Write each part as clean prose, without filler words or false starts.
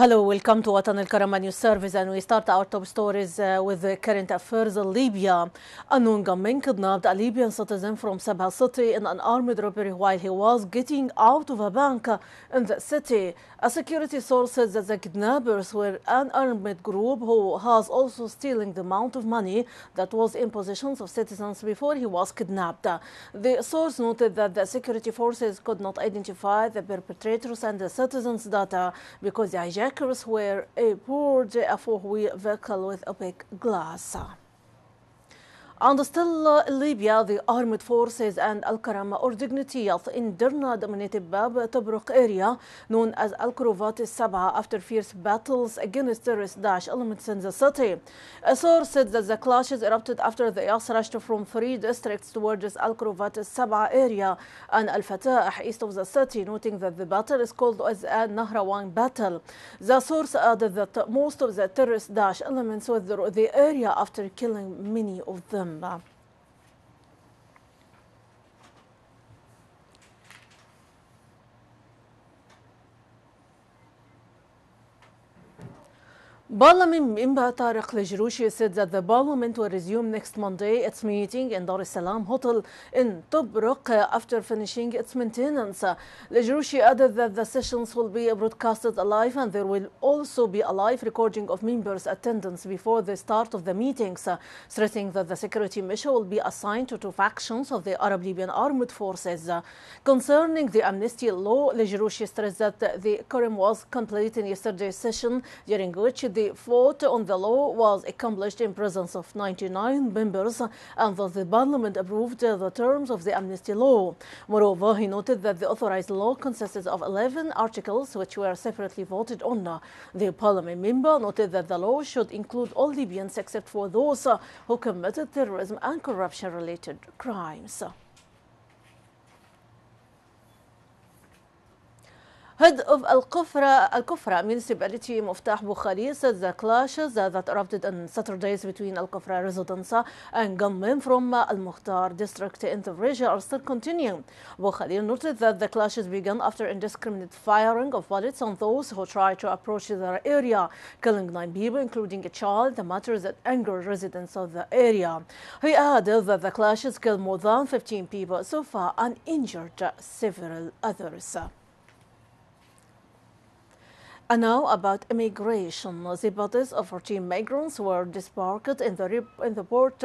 Hello, welcome to الكرامة News Service, and we start our top stories with the current affairs in Libya. Unknown gunmen kidnapped a Libyan citizen from Sabha city in an armed robbery while he was getting out of a bank in the city. A security source says that the kidnappers were an armed group who was also stealing the amount of money that was in possessions of citizens before he was kidnapped. The source noted that the security forces could not identify the perpetrators and the citizens' data because the hijackers were aboard a four-wheel vehicle with opaque glass. And still in Libya, the armed forces and الكرامة or dignitaries in Derna-dominated Bab Tobruk area known as التاسعة after fierce battles against terrorist Daesh elements in the city. A source said that the clashes erupted after the IS rushed from three districts towards التاسعة area and Al-Fatah east of the city, noting that the battle is called as a Nahrawan battle. The source added that most of the terrorist Daesh elements withdrew the area after killing many of them. Parliament member Tariq Al-Jroushi said that the parliament will resume next Monday its meeting in Dar es Salaam Hotel in Tobruk after finishing its maintenance. Al-Jroushi added that the sessions will be broadcasted live and there will also be a live recording of members' attendance before the start of the meetings, stressing that the security mission will be assigned to two factions of the Arab Libyan armed forces. Concerning the amnesty law, Al-Jroushi stressed that the quorum was complete in yesterday's session, during which the vote on the law was accomplished in presence of 99 members and that the parliament approved the terms of the amnesty law. Moreover, he noted that the authorized law consists of 11 articles which were separately voted on. The parliament member noted that the law should include all Libyans except for those who committed terrorism and corruption-related crimes. Head of Al-Kufra municipality Muftah Bukhari said the clashes that erupted on Saturdays between Al-Kufra residents and gunmen from Al-Mukhtar district in the region are still continuing. Bukhari noted that the clashes began after indiscriminate firing of bullets on those who tried to approach their area, killing 9 people, including a child, the matter that angered residents of the area. He added that the clashes killed more than 15 people so far and injured several others. And now about immigration. The bodies of 14 migrants were disembarked in the port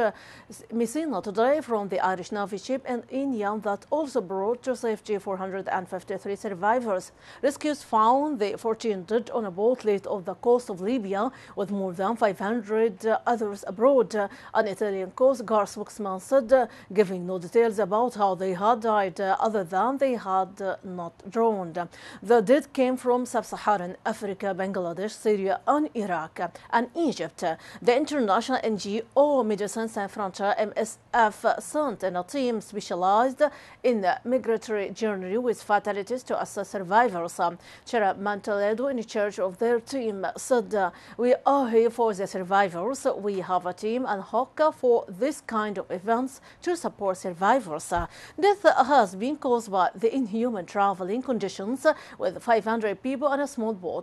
Messina today from the Irish Navy ship in India that also brought to safety 453 survivors. Rescues found the 14 dead on a boat late off the coast of Libya with more than 500 others abroad. An Italian Coast Guard spokesman said, giving no details about how they had died other than they had not drowned. The dead came from sub-Saharan Africa, Bangladesh, Syria, and Iraq, and Egypt. The international NGO Médecins Sans Frontières (MSF) sent in a team specialized in migratory journey with fatalities to assess survivors. Chairman Toledo, in charge of their team, said, "We are here for the survivors. We have a team and hook for this kind of events to support survivors. Death has been caused by the inhuman traveling conditions with 500 people on a small boat.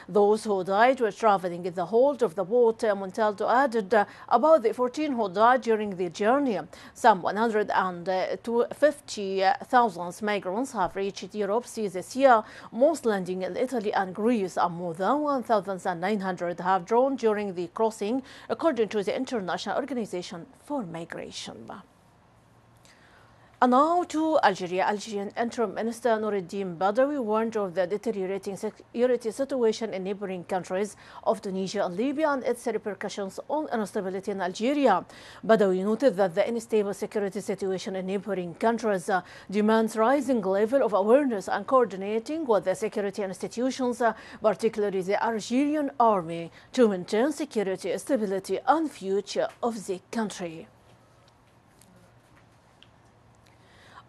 Those who died were traveling in the hold of the boat," Montaldo added. About the 14 who died during the journey, some 150,000 migrants have reached Europe this year, most landing in Italy and Greece, and more than 1,900 have drowned during the crossing, according to the International Organization for Migration. And now to Algeria. Algerian Interim Minister Noureddin Badawi warned of the deteriorating security situation in neighboring countries of Tunisia and Libya and its repercussions on instability in Algeria. Badawi noted that the unstable security situation in neighboring countries demands rising level of awareness and coordinating with the security institutions, particularly the Algerian army, to maintain security, stability, and future of the country.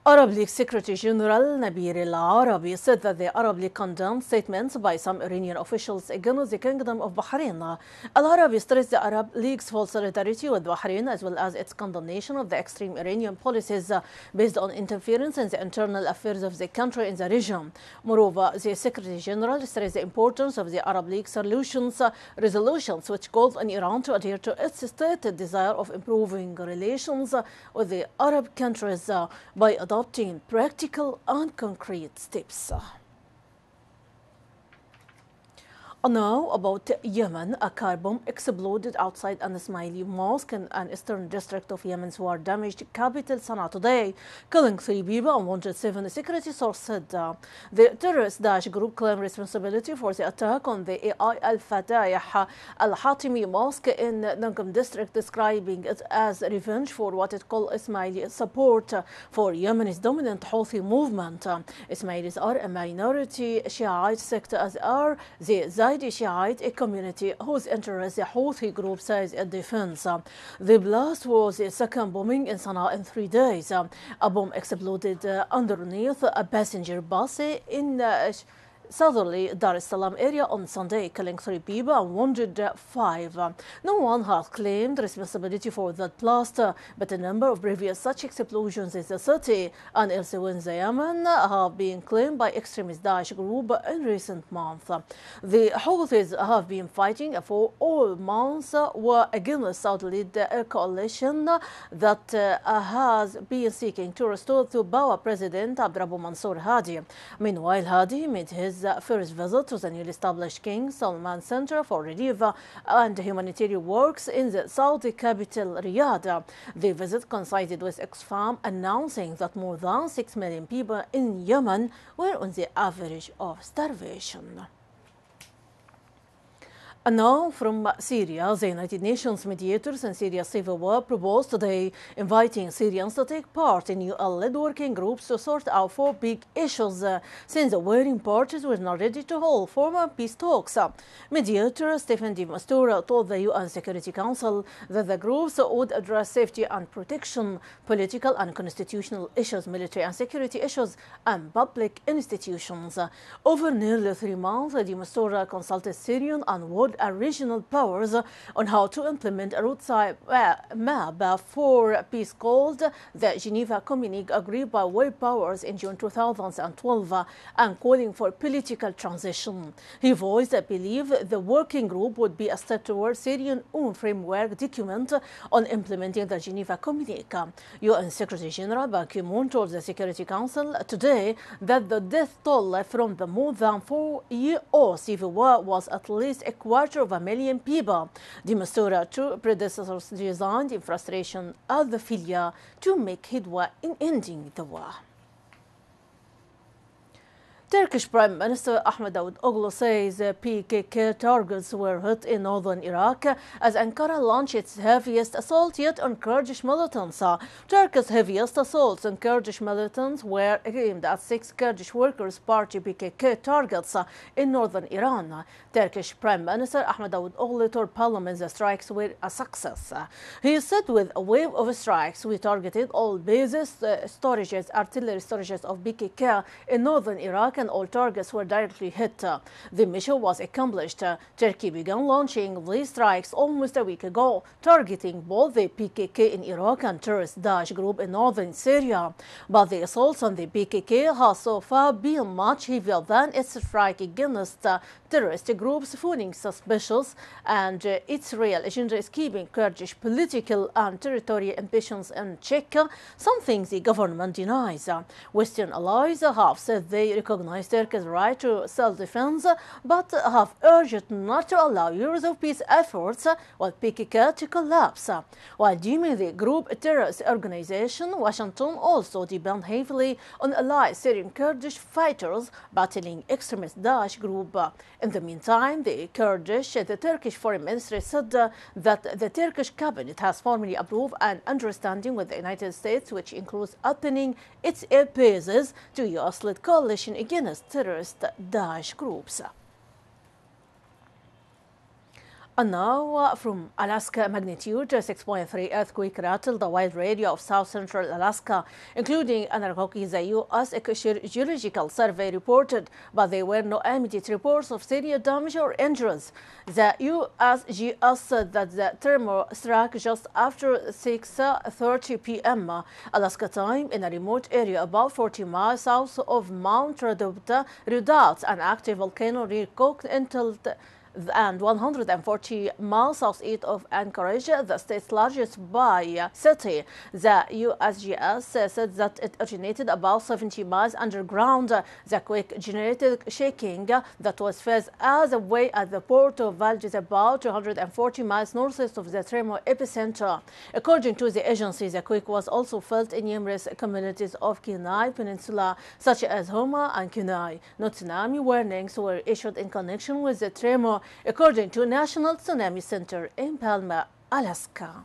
Arab League Secretary General Nabil al-Arabi said that the Arab League condemned statements by some Iranian officials against the Kingdom of Bahrain. Al-Arabi stressed the Arab League's full solidarity with Bahrain as well as its condemnation of the extreme Iranian policies based on interference in the internal affairs of the country in the region. Moreover, the Secretary General stressed the importance of the Arab League resolutions which called on Iran to adhere to its stated desire of improving relations with the Arab countries by adopting practical and concrete steps. Now about Yemen, a car bomb exploded outside an Ismaili mosque in an eastern district of Yemen's war-damaged capital Sana'a today, killing 3 people and wounded 7, a security source said. The terrorist Daesh group claimed responsibility for the attack on the AI al-Fatayah al-Hatimi mosque in Nangam district, describing it as revenge for what it called Ismaili support for Yemen's dominant Houthi movement. Ismailis are a minority Shiite sect, as are the Shiite community whose interests the Houthi group says it defends. The blast was the second bombing in Sana'a in 3 days. A bomb exploded underneath a passenger bus in southerly Dar es Salaam area on Sunday, killing 3 people and wounded 5. No one has claimed responsibility for that blast, but a number of previous such explosions in the city and elsewhere in Yemen have been claimed by extremist Daesh group in recent months. The Houthis have been fighting for all months against Saudi-led coalition that has been seeking to restore to power President Abdrabbu Mansour Hadi. Meanwhile, Hadi made his first visit to the newly established King Salman Center for Relief and Humanitarian Works in the Saudi capital, Riyadh. The visit coincided with Oxfam announcing that more than 6 million people in Yemen were on the average of starvation. And now from Syria, the United Nations mediators in Syria's civil war proposed today inviting Syrians to take part in UN-led working groups to sort out 4 big issues since the warring parties were not ready to hold formal peace talks. Mediator Stephen de Mistura told the UN Security Council that the groups would address safety and protection, political and constitutional issues, military and security issues, and public institutions. Over nearly 3 months, de Mistura consulted Syrian and world and regional powers on how to implement a roadside map for peace called the Geneva Communique, agreed by world powers in June 2012, and calling for political transition. He voiced a belief the working group would be a step towards Syrian own framework document on implementing the Geneva Communique. UN Secretary General Ban Ki-moon told the Security Council today that the death toll from the more than 4-year-old civil war was at least 250,000 people. De Mistura, 2 predecessors resigned in frustration at the failure to make headway in ending the war. Turkish Prime Minister Ahmed Davutoglu says PKK targets were hit in northern Iraq as Ankara launched its heaviest assault yet on Kurdish militants. Turkey's heaviest assaults on Kurdish militants were aimed at 6 Kurdish Workers' Party PKK targets in northern Iran. Turkish Prime Minister Ahmed Davutoglu told Parliament the strikes were a success. He said, with a wave of strikes, we targeted all bases, storages, artillery storages of PKK in northern Iraq, and all targets were directly hit. The mission was accomplished. Turkey began launching these strikes almost a week ago, targeting both the PKK in Iraq and terrorist Daesh group in northern Syria. But the assaults on the PKK have so far been much heavier than its strike against terrorist groups, fooling suspicious, and its real agenda is keeping Kurdish political and territorial ambitions in check, something the government denies. Western allies have said they recognize Turkey's right to self-defense, but have urged not to allow years of peace efforts with PKK to collapse. While deeming the group a terrorist organization, Washington also depends heavily on allied Syrian Kurdish fighters battling extremist Daesh group. In the meantime, the Turkish foreign ministry said that the Turkish cabinet has formally approved an understanding with the United States, which includes opening its air bases to US-led coalition against terrorist Daesh groups. And now, from Alaska, magnitude 6.3 earthquake rattled the wide area of south-central Alaska, including Anakoki. The U.S. Geological Survey reported, but there were no immediate reports of serious damage or injuries. The USGS said that the tremor struck just after 6:30 p.m. Alaska time in a remote area about 40 miles south of Mount Redoubt, an active volcano and 140 miles southeast of Anchorage, the state's largest city. The USGS said that it originated about 70 miles underground. The quake generated shaking that was felt as away at the port of Valdez, about 240 miles northeast of the tremor epicenter. According to the agency, the quake was also felt in numerous communities of Kenai Peninsula, such as Houma and Kenai. No tsunami warnings were issued in connection with the tremor, according to National Tsunami Center in Palma, Alaska.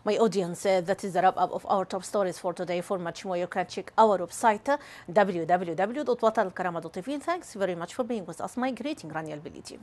My audience, that is the wrap-up of our top stories for today. For much more, you can check our website www.watalkarama.tv. Thanks very much for being with us. My greeting, Rانيا البليدي.